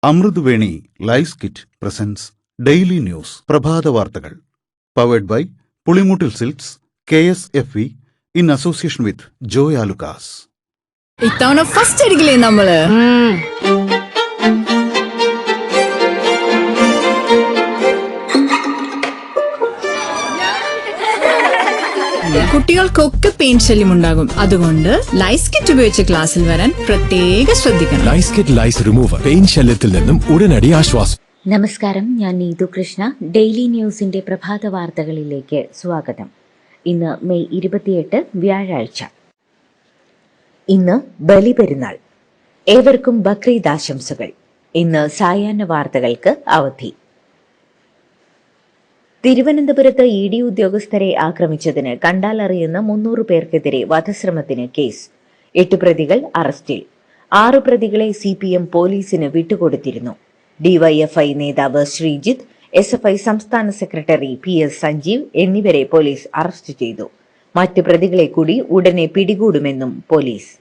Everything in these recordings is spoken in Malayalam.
Amruthaveni lice kit presents daily news പ്രഭാത വാർത്തകൾ powered by Pulimoottil silks KSFE in association with Joy Alukkas. ഇത്തവണ ഫസ്റ്റ് അടിക്കില്ലേ നമ്മള്? കുട്ടികൾക്കൊക്കെ പെയിൻ ശല്യം ഉണ്ടാകും. അതുകൊണ്ട് ലൈസ് കിറ്റ് ഉപയോഗിച്ച് ക്ലാസ്സിൽ വരാൻ പ്രത്യേക ശ്രദ്ധിക്കണം. ലൈസ് കിറ്റ് ലൈസ് റിമൂവർ പെയിൻ ശല്യത്തിൽ നിന്നും ഉടനടി ആശ്വാസം. നമസ്കാരം, ഞാൻ നീതു കൃഷ്ണ. ഡെയിലി ന്യൂസിന്റെ പ്രഭാത വാർത്തകളിലേക്ക് സ്വാഗതം. ഇന്ന് മെയ് 28 വ്യാഴാഴ്ച. ഇന്ന് ബലിപെരുന്നാൾ. ഏവർക്കും ബക്രീദ് ആശംസകൾ. ഇന്ന് സായാഹ്ന വാർത്തകൾക്ക് അവധി. തിരുവനന്തപുരത്ത് ED ഉദ്യോഗസ്ഥരെ ആക്രമിച്ചതിന് കണ്ടാലറിയുന്ന 300 പേർക്കെതിരെ വധശ്രമത്തിന് കേസ്. 8 പ്രതികൾ അറസ്റ്റിൽ. 6 പ്രതികളെ CPM പോലീസിന് വിട്ടുകൊടുത്തിരുന്നു. DYFI നേതാവ് ശ്രീജിത്ത്, SFI സംസ്ഥാന സെക്രട്ടറി PS സഞ്ജീവ് എന്നിവരെ പോലീസ് അറസ്റ്റ് ചെയ്തു. മറ്റ് പ്രതികളെ കൂടി ഉടനെ പിടികൂടുമെന്നും പോലീസ്.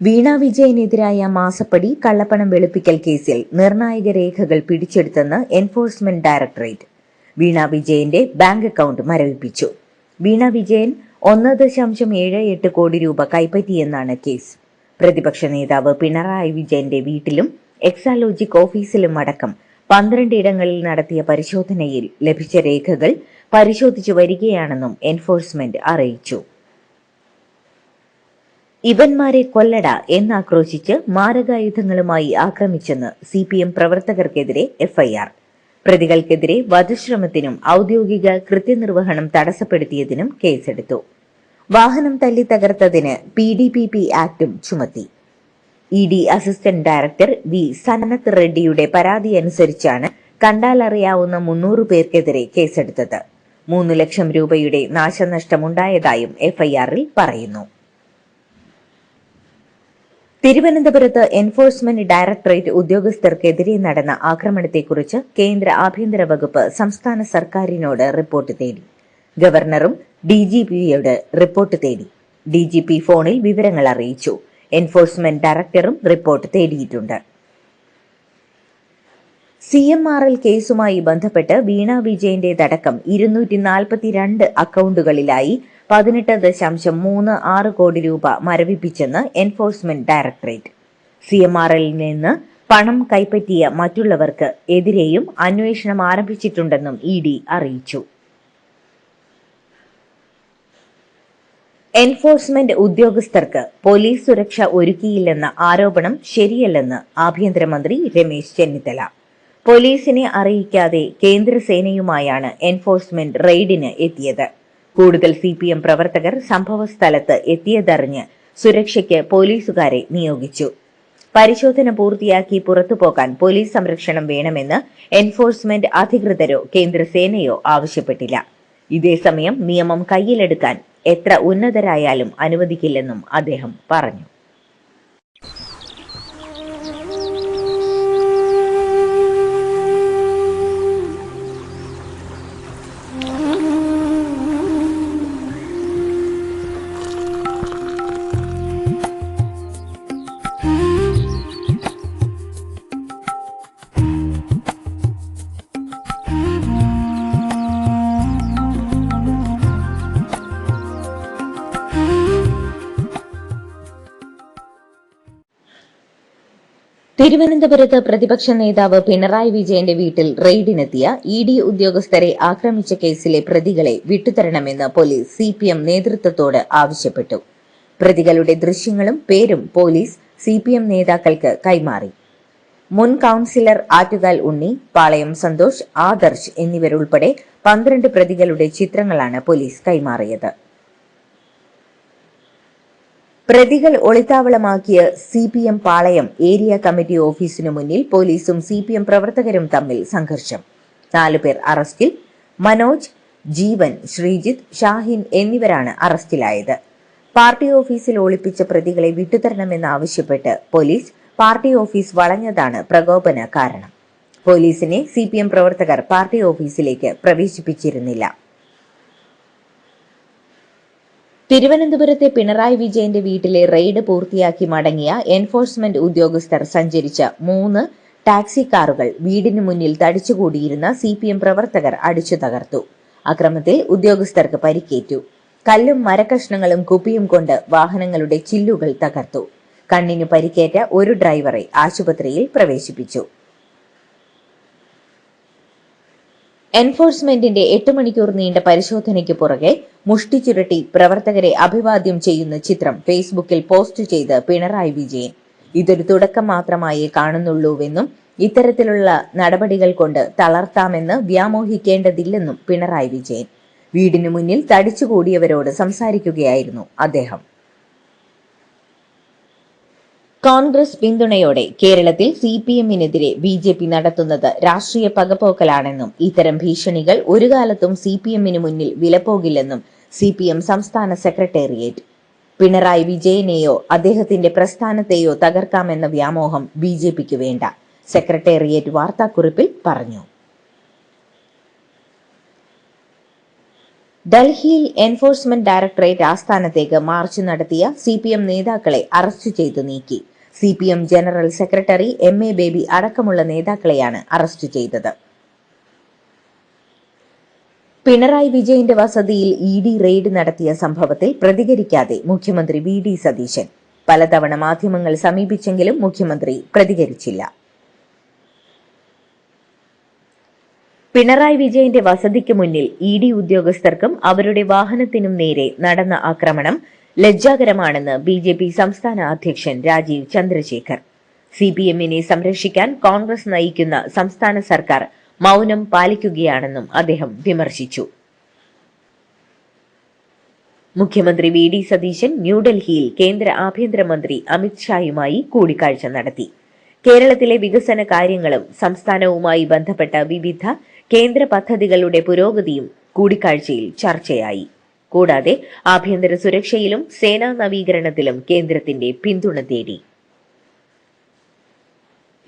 വീണ വിജയനെതിരായ മാസപ്പടി കള്ളപ്പണം വെളുപ്പിക്കൽ കേസിൽ നിർണായക രേഖകൾ പിടിച്ചെടുത്തെന്ന് എൻഫോഴ്സ്മെന്റ് ഡയറക്ടറേറ്റ്. വീണ വിജയന്റെ ബാങ്ക് അക്കൗണ്ട് മരവിപ്പിച്ചു. വീണ വിജയൻ 1.78 കോടി രൂപ കൈപ്പറ്റിയെന്നാണ് കേസ്. പ്രതിപക്ഷ നേതാവ് പിണറായി വിജയന്റെ വീട്ടിലും എക്സാലോജിക് ഓഫീസിലും അടക്കം 12 ഇടങ്ങളിൽ നടത്തിയ പരിശോധനയിൽ ലഭിച്ച രേഖകൾ പരിശോധിച്ചു വരികയാണെന്നും എൻഫോഴ്സ്മെന്റ് അറിയിച്ചു. ഇവന്മാരെ കൊല്ലട എന്നാക്രോശിച്ച് മാരകായുധങ്ങളുമായി ആക്രമിച്ചെന്ന് CPM പ്രവർത്തകർക്കെതിരെ FIR. പ്രതികൾക്കെതിരെ വധശ്രമത്തിനും ഔദ്യോഗിക കൃത്യനിർവഹണം തടസ്സപ്പെടുത്തിയതിനും കേസെടുത്തു. വാഹനം തല്ലി തകർത്തതിന് PDPP ആക്ടും ചുമത്തി. ED assistant director V Sanath റെഡ്ഡിയുടെ പരാതി അനുസരിച്ചാണ് കണ്ടാലറിയാവുന്ന 300 പേർക്കെതിരെ കേസെടുത്തത്. 3 ലക്ഷം രൂപയുടെ നാശനഷ്ടമുണ്ടായതായും FIR-ൽ പറയുന്നു. തിരുവനന്തപുരത്ത് എൻഫോഴ്സ്മെന്റ് ഡയറക്ടറേറ്റ് ഉദ്യോഗസ്ഥർക്കെതിരെ നടന്ന ആക്രമണത്തെക്കുറിച്ച് കേന്ദ്ര ആഭ്യന്തര വകുപ്പ് സംസ്ഥാന സർക്കാരിനോട് റിപ്പോർട്ട് തേടി. ഗവർണറും DGPയോട് റിപ്പോർട്ട് തേടി. DGP ഫോണിൽ വിവരങ്ങൾ അറിയിച്ചു. എൻഫോഴ്സ്മെന്റ് ഡയറക്ടറും റിപ്പോർട്ട് തേടിയിട്ടുണ്ട്. CMRL കേസുമായി ബന്ധപ്പെട്ട് വീണ വിജയന്റേതടക്കം 242 അക്കൗണ്ടുകളിലായി 18.36 കോടി രൂപ മരവിപ്പിച്ചെന്ന് എൻഫോഴ്സ്മെന്റ് ഡയറക്ടറേറ്റ്. CMRL-ൽ നിന്ന് പണം കൈപ്പറ്റിയ മറ്റുള്ളവർക്ക് എതിരെയും അന്വേഷണം ആരംഭിച്ചിട്ടുണ്ടെന്നും ED അറിയിച്ചു. എൻഫോഴ്സ്മെന്റ് ഉദ്യോഗസ്ഥർക്ക് പോലീസ് സുരക്ഷ ഒരുക്കിയില്ലെന്ന ആരോപണം ശരിയല്ലെന്ന് ആഭ്യന്തരമന്ത്രി രമേശ് ചെന്നിത്തല. പോലീസിനെ അറിയിക്കാതെ കേന്ദ്രസേനയുമായാണ് എൻഫോഴ്സ്മെന്റ് റെയ്ഡിന് എത്തിയത്. കൂടുതൽ CPM പ്രവർത്തകർ സംഭവസ്ഥലത്ത് എത്തിയതറിഞ്ഞ് സുരക്ഷയ്ക്ക് പോലീസുകാരെ നിയോഗിച്ചു. പരിശോധന പൂർത്തിയാക്കി പുറത്തുപോകാൻ പോലീസ് സംരക്ഷണം വേണമെന്ന് എൻഫോഴ്സ്മെന്റ് അധികൃതരോ കേന്ദ്രസേനയോ ആവശ്യപ്പെട്ടില്ല. ഇതേസമയം നിയമം കയ്യിലെടുക്കാൻ എത്ര ഉന്നതരായാലും അനുവദിക്കില്ലെന്നും അദ്ദേഹം പറഞ്ഞു. തിരുവനന്തപുരത്ത് പ്രതിപക്ഷ നേതാവ് പിണറായി വിജയന്റെ വീട്ടിൽ റെയ്ഡിനെത്തിയ ED ഉദ്യോഗസ്ഥരെ ആക്രമിച്ച കേസിലെ പ്രതികളെ വിട്ടുതരണമെന്ന് പോലീസ് CPM നേതൃത്വത്തോട് ആവശ്യപ്പെട്ടു. പ്രതികളുടെ ദൃശ്യങ്ങളും പേരും പോലീസ് CPM നേതാക്കൾക്ക് കൈമാറി. മുൻ കൌൺസിലർ ആറ്റുകാൽ ഉണ്ണി, പാളയം സന്തോഷ്, ആദർശ് എന്നിവരുൾപ്പെടെ 12 പ്രതികളുടെ ചിത്രങ്ങളാണ് പോലീസ് കൈമാറിയത്. പ്രതികൾ ഒളിത്താവളമാക്കിയ CPM പാളയം ഏരിയ കമ്മിറ്റി ഓഫീസിനു മുന്നിൽ പോലീസും CPM പ്രവർത്തകരും തമ്മിൽ സംഘർഷം. 4 പേർ അറസ്റ്റിൽ. മനോജ്, ജീവൻ, ശ്രീജിത്ത്, ഷാഹിൻ എന്നിവരാണ് അറസ്റ്റിലായത്. പാർട്ടി ഓഫീസിൽ ഒളിപ്പിച്ച പ്രതികളെ വിട്ടുതരണമെന്നാവശ്യപ്പെട്ട് പോലീസ് പാർട്ടി ഓഫീസ് വളഞ്ഞതാണ് പ്രകോപന കാരണം. പോലീസിനെ CPM പ്രവർത്തകർ പാർട്ടി ഓഫീസിലേക്ക് പ്രവേശിപ്പിച്ചിരുന്നില്ല. തിരുവനന്തപുരത്തെ പിണറായി വിജയന്റെ വീട്ടിലെ റെയ്ഡ് പൂർത്തിയാക്കി മടങ്ങിയ എൻഫോഴ്സ്മെന്റ് ഉദ്യോഗസ്ഥർ സഞ്ചരിച്ച 3 ടാക്സി കാറുകൾ വീടിന് മുന്നിൽ തടിച്ചുകൂടിയിരുന്ന CPM പ്രവർത്തകർ അടിച്ചു തകർത്തു. അക്രമത്തിൽ ഉദ്യോഗസ്ഥർക്ക് പരിക്കേറ്റു. കല്ലും മരക്കഷ്ണങ്ങളും കുപ്പിയും കൊണ്ട് വാഹനങ്ങളുടെ ചില്ലുകൾ തകർത്തു. കണ്ണിന് പരിക്കേറ്റ ഒരു ഡ്രൈവറെ ആശുപത്രിയിൽ പ്രവേശിപ്പിച്ചു. എൻഫോഴ്സ്മെന്റിന്റെ 8 മണിക്കൂർ നീണ്ട പരിശോധനയ്ക്ക് പുറകെ മുഷ്ടി ചുരുട്ടി പ്രവർത്തകരെ അഭിവാദ്യം ചെയ്യുന്ന ചിത്രം ഫേസ്ബുക്കിൽ പോസ്റ്റ് ചെയ്ത് പിണറായി വിജയൻ ഇതൊരു തുടക്കം മാത്രമായേ കാണുന്നുള്ളൂവെന്നും ഇത്തരത്തിലുള്ള നടപടികൾ കൊണ്ട് തളർത്താമെന്ന് വ്യാമോഹിക്കേണ്ടതില്ലെന്നും പിണറായി വിജയൻ വീടിനു മുന്നിൽ തടിച്ചുകൂടിയവരോട് സംസാരിക്കുകയായിരുന്നു അദ്ദേഹം. കോൺഗ്രസ് പിന്തുണയോടെ കേരളത്തിൽ CPMനെതിരെ BJP നടത്തുന്നത് രാഷ്ട്രീയ പകപോക്കലാണെന്നും ഇത്തരം ഭീഷണികൾ ഒരു കാലത്തും CPMന് മുന്നിൽ വിലപ്പോകില്ലെന്നും CPM സംസ്ഥാന സെക്രട്ടേറിയറ്റ്. പിണറായി വിജയനെയോ അദ്ദേഹത്തിന്റെ പ്രസ്ഥാനത്തെയോ തകർക്കാമെന്ന വ്യാമോഹം BJPക്ക് വേണ്ട, സെക്രട്ടേറിയറ്റ് വാർത്താക്കുറിപ്പിൽ പറഞ്ഞു. ഡൽഹിയിൽ എൻഫോഴ്സ്മെന്റ് ഡയറക്ടറേറ്റ് ആസ്ഥാനത്തേക്ക് മാർച്ച് നടത്തിയ CPM നേതാക്കളെ അറസ്റ്റ് ചെയ്തു നീക്കി. CPM general secretary MA baby അടക്കമുള്ള നേതാക്കളെയാണ് അറസ്റ്റ് ചെയ്തത്. പിണറായി വിജയന്റെ വസതിയിൽ ED റെയ്ഡ് നടത്തിയ സംഭവത്തിൽ പ്രതികരിക്കാതെ മുഖ്യമന്ത്രി VD സതീശൻ. പലതവണ മാധ്യമങ്ങൾ സമീപിച്ചെങ്കിലും മുഖ്യമന്ത്രി പ്രതികരിച്ചില്ല. പിണറായി വിജയന്റെ വസതിക്ക് മുന്നിൽ ED ഉദ്യോഗസ്ഥർക്കും അവരുടെ വാഹനത്തിനും നേരെ നടന്ന ആക്രമണം ലജ്ജാകരമാണെന്ന് BJP സംസ്ഥാന അധ്യക്ഷൻ രാജീവ് ചന്ദ്രശേഖർ. CPMനെ സംരക്ഷിക്കാൻ കോൺഗ്രസ് നയിക്കുന്ന സംസ്ഥാന സർക്കാർ മൗനം പാലിക്കുകയാണെന്നും അദ്ദേഹം വിമർശിച്ചു. മുഖ്യമന്ത്രി VD സതീശൻ ന്യൂഡൽഹിയിൽ കേന്ദ്ര ആഭ്യന്തരമന്ത്രി അമിത് ഷായുമായി കൂടിക്കാഴ്ച നടത്തി. കേരളത്തിലെ വികസന കാര്യങ്ങളും സംസ്ഥാനവുമായി ബന്ധപ്പെട്ട വിവിധ കേന്ദ്ര പദ്ധതികളുടെ പുരോഗതിയും കൂടിക്കാഴ്ചയിൽ ചർച്ചയായി. കൂടാതെ ആഭ്യന്തര സുരക്ഷയിലും സേനാ നവീകരണത്തിലും കേന്ദ്രത്തിന്റെ പിന്തുണ തേടി.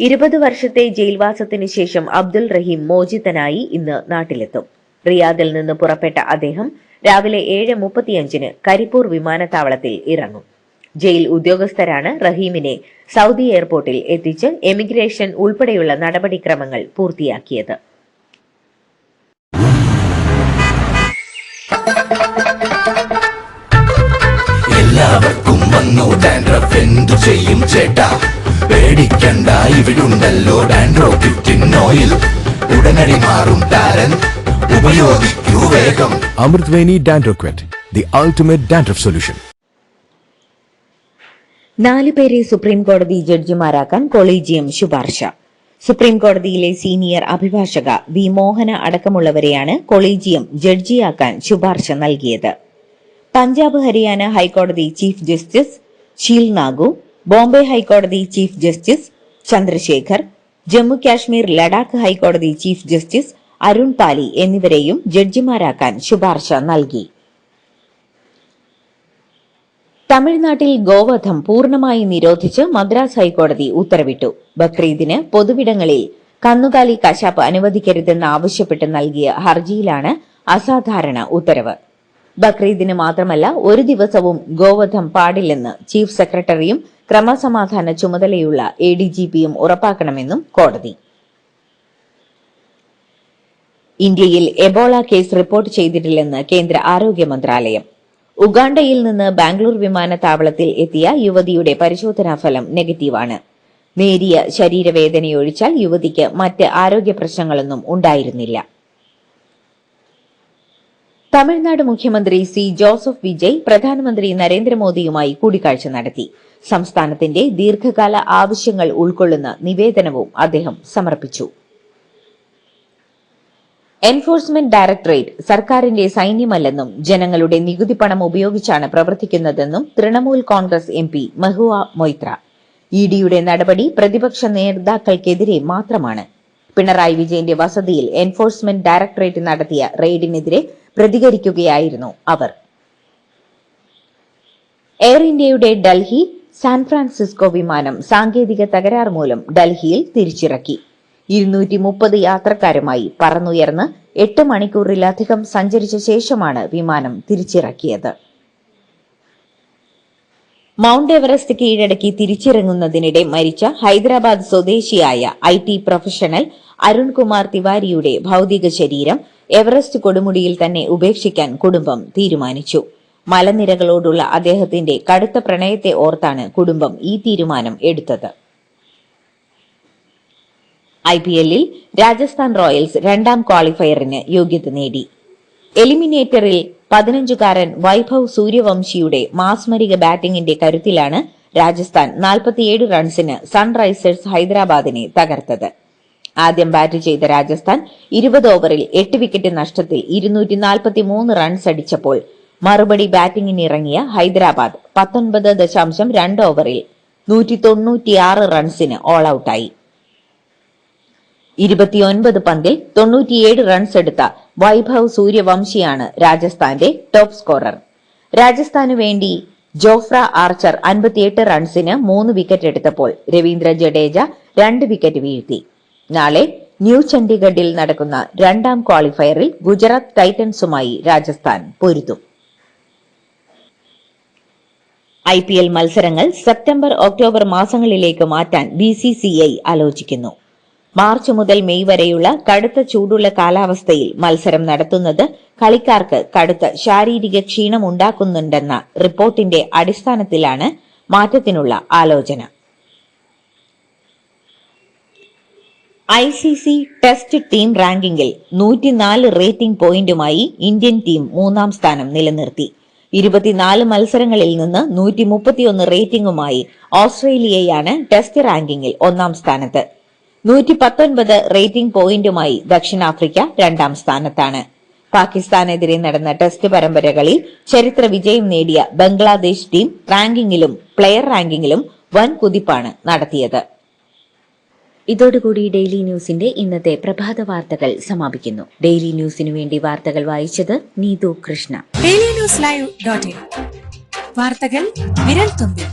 20 വർഷത്തെ ജയിൽവാസത്തിന് ശേഷം അബ്ദുൾ റഹീം മോചിതനായി ഇന്ന് നാട്ടിലെത്തും. റിയാദിൽ നിന്ന് പുറപ്പെട്ട അദ്ദേഹം രാവിലെ 7:35 കരിപ്പൂർ വിമാനത്താവളത്തിൽ ഇറങ്ങും. ജയിൽ ഉദ്യോഗസ്ഥരാണ് റഹീമിനെ സൗദി എയർപോർട്ടിൽ എത്തിച്ച് എമിഗ്രേഷൻ ഉൾപ്പെടെയുള്ള നടപടിക്രമങ്ങൾ പൂർത്തിയാക്കിയത്. എല്ലാവർക്കും വന്നു ഡാൻഡ്രഫ്, എന്തു ചെയ്യും ചേട്ടാ? പേടിക്കണ്ട, ഇവിടുണ്ടല്ലോ ഡാൻഡ്രോഫിറ്റിൻ ഓയിൽ. ഉടനടി മാറും ടാരൻ, ഉപയോഗിക്കൂ വേഗം. അമൃത്വേനി ഡാൻഡ്രോക്വെറ്റ്, the ultimate dandruff solution. 4 പേരെ സുപ്രീം കോടതി ജഡ്ജിമാരാക്കാൻ കൊളീജിയം ശുപാർശ. സുപ്രീം കോടതിയിലെ സീനിയർ അഭിഭാഷക വി മോഹന അടക്കമുള്ളവരെയാണ് കൊളീജിയം ജഡ്ജിയാക്കാൻ ശുപാർശ നൽകിയത്. പഞ്ചാബ് ഹരിയാന ഹൈക്കോടതി chief justice she'll Nagu, Bombay ഹൈക്കോടതി ചീഫ് ജസ്റ്റിസ് ചന്ദ്രശേഖർ, ജമ്മു കാശ്മീർ ലഡാക്ക് ഹൈക്കോടതി ചീഫ് ജസ്റ്റിസ് അരുൺ പാലി എന്നിവരെയും ജഡ്ജിമാരാക്കാൻ ശുപാർശ നൽകി. തമിഴ്നാട്ടിൽ ഗോവധം പൂർണ്ണമായി നിരോധിച്ച് മദ്രാസ് ഹൈക്കോടതി ഉത്തരവിട്ടു. ബക്രീദിന് പൊതുവിടങ്ങളിൽ കന്നുകാലി കശാപ്പ് അനുവദിക്കരുതെന്ന് ആവശ്യപ്പെട്ട് നൽകിയ ഹർജിയിലാണ് അസാധാരണ ഉത്തരവ്. ബക്രീദിന് മാത്രമല്ല, ഒരു ദിവസവും ഗോവധം പാടില്ലെന്ന് ചീഫ് സെക്രട്ടറിയും ക്രമസമാധാന ചുമതലയുള്ള ADGPയും ഉറപ്പാക്കണമെന്നും കോടതി. ഇന്ത്യയിൽ എബോള കേസ് റിപ്പോർട്ട് ചെയ്തിട്ടില്ലെന്ന് കേന്ദ്ര ആരോഗ്യ മന്ത്രാലയം. ഉഗാണ്ടയിൽ നിന്ന് ബാംഗ്ലൂർ വിമാനത്താവളത്തിൽ എത്തിയ യുവതിയുടെ പരിശോധനാ ഫലം നെഗറ്റീവാണ്. നേരിയ ശരീരവേദനയൊഴിച്ചാൽ യുവതിക്ക് മറ്റ് ആരോഗ്യ പ്രശ്നങ്ങളൊന്നും ഉണ്ടായിരുന്നില്ല. തമിഴ്നാട് മുഖ്യമന്ത്രി C. ജോസഫ് വിജയ് പ്രധാനമന്ത്രി നരേന്ദ്രമോദിയുമായി കൂടിക്കാഴ്ച നടത്തി. സംസ്ഥാനത്തിന്റെ ദീർഘകാല ആവശ്യങ്ങൾ ഉൾക്കൊള്ളുന്ന നിവേദനവും അദ്ദേഹം സമർപ്പിച്ചു. എൻഫോഴ്സ്മെന്റ് ഡയറക്ടറേറ്റ് സർക്കാരിന്റെ സൈന്യമല്ലെന്നും ജനങ്ങളുടെ നികുതി പണം ഉപയോഗിച്ചാണ് പ്രവർത്തിക്കുന്നതെന്നും തൃണമൂൽ കോൺഗ്രസ് MP മഹുവ മൊയ്ത്ര. EDയുടെ നടപടി പ്രതിപക്ഷ നേതാക്കൾക്കെതിരെ മാത്രമാണ്. പിണറായി വിജയന്റെ വസതിയിൽ എൻഫോഴ്സ്മെന്റ് ഡയറക്ടറേറ്റ് നടത്തിയ റെയ്ഡിനെതിരെ പ്രതികരിക്കുകയായിരുന്നു അവർ. എയർ ഇന്ത്യയുടെ ഡൽഹി സാൻ ഫ്രാൻസിസ്കോ വിമാനം സാങ്കേതിക തകരാർ മൂലം ഡൽഹിയിൽ തിരിച്ചിറക്കി. 230 യാത്രക്കാരുമായി പറന്നുയർന്ന് 8 മണിക്കൂറിലധികം സഞ്ചരിച്ച ശേഷമാണ് വിമാനം തിരിച്ചിറക്കിയത്. മൌണ്ട് എവറസ്റ്റ് കീഴടക്കി തിരിച്ചിറങ്ങുന്നതിനിടെ മരിച്ച ഹൈദരാബാദ് സ്വദേശിയായ IT പ്രൊഫഷണൽ അരുൺകുമാർ തിവാരിയുടെ ഭൌതിക ശരീരം എവറസ്റ്റ് കൊടുമുടിയിൽ തന്നെ ഉപേക്ഷിക്കാൻ കുടുംബം തീരുമാനിച്ചു. മലനിരകളോടുള്ള അദ്ദേഹത്തിന്റെ കടുത്ത പ്രണയത്തെ ഓർത്താണ് കുടുംബം ഈ തീരുമാനം എടുത്തത്. IPLൽ രാജസ്ഥാൻ റോയൽസ് രണ്ടാം ക്വാളിഫയറിന് യോഗ്യത നേടി. എലിമിനേറ്ററിൽ 15-കാരൻ വൈഭവ് സൂര്യവംശിയുടെ മാസ്മരിക ബാറ്റിംഗിന്റെ കരുത്തിലാണ് രാജസ്ഥാൻ 47 റൺസിന് സൺറൈസേഴ്സ് ഹൈദരാബാദിനെ തകർത്തത്. ആദ്യം ബാറ്റ് ചെയ്ത രാജസ്ഥാൻ 20 ഓവറിൽ 8 വിക്കറ്റ് നഷ്ടത്തിൽ 243 റൺസ് അടിച്ചപ്പോൾ മറുപടി ബാറ്റിംഗിനിറങ്ങിയ ഹൈദരാബാദ് 19.2 ഓവറിൽ 196 റൺസിന് ഓൾ ഔട്ടായി. 29 പന്തിൽ 97 റൺസ് എടുത്ത വൈഭവ് സൂര്യവംശിയാണ് രാജസ്ഥാന്റെ ടോപ്പ് സ്കോറർ. രാജസ്ഥാനു വേണ്ടി ജോഫ്ര ആർച്ചർ 58 റൺസിന് 3 വിക്കറ്റ് എടുത്തപ്പോൾ രവീന്ദ്ര ജഡേജ 2 വിക്കറ്റ് വീഴ്ത്തി. നാളെ ന്യൂ ചണ്ഡീഗഡിൽ നടക്കുന്ന രണ്ടാം ക്വാളിഫയറിൽ ഗുജറാത്ത് ടൈറ്റൻസുമായി രാജസ്ഥാൻ പൊരുതും. IPL മത്സരങ്ങൾ സെപ്റ്റംബർ ഒക്ടോബർ മാസങ്ങളിലേക്ക് മാറ്റാൻ BCCI ആലോചിക്കുന്നു. മാർച്ച് മുതൽ മെയ് വരെയുള്ള കടുത്ത ചൂടുള്ള കാലാവസ്ഥയിൽ മത്സരം നടത്തുന്നത് കളിക്കാർക്ക് കടുത്ത ശാരീരിക ക്ഷീണം ഉണ്ടാക്കുന്നുണ്ടെന്ന റിപ്പോർട്ടിന്റെ അടിസ്ഥാനത്തിലാണ് മാറ്റത്തിനുള്ള ആലോചന. ICC ടെസ്റ്റ് ടീം റാങ്കിങ്ങിൽ 104 റേറ്റിംഗ് പോയിന്റുമായി ഇന്ത്യൻ ടീം 3-ാം സ്ഥാനം നിലനിർത്തി. 24 മത്സരങ്ങളിൽ നിന്ന് 131 റേറ്റിംഗുമായി ഓസ്ട്രേലിയയാണ് ടെസ്റ്റ് റാങ്കിങ്ങിൽ 1-ാം സ്ഥാനത്ത്. 119 റേറ്റിംഗ് പോയിന്റുമായി ദക്ഷിണാഫ്രിക്ക 2-ാം സ്ഥാനത്താണ്. പാകിസ്ഥാനെതിരെ നടന്ന ടെസ്റ്റ് പരമ്പരകളിൽ ചരിത്ര വിജയം നേടിയ ബംഗ്ലാദേശ് ടീം റാങ്കിങ്ങിലും പ്ലെയർ റാങ്കിങ്ങിലും വൻ കുതിപ്പാണ് നടത്തിയത്. ഇതോടുകൂടി ഡെയിലി ന്യൂസിന്റെ ഇന്നത്തെ പ്രഭാത വാർത്തകൾ സമാപിക്കുന്നു. ഡെയിലി ന്യൂസിനു വേണ്ടി വാർത്തകൾ വായിച്ചത് നീതു കൃഷ്ണ. ഡെയിലി ന്യൂസ് ലൈവ്.in വാർത്തകൾ വിരൽ തുമ്പിൽ.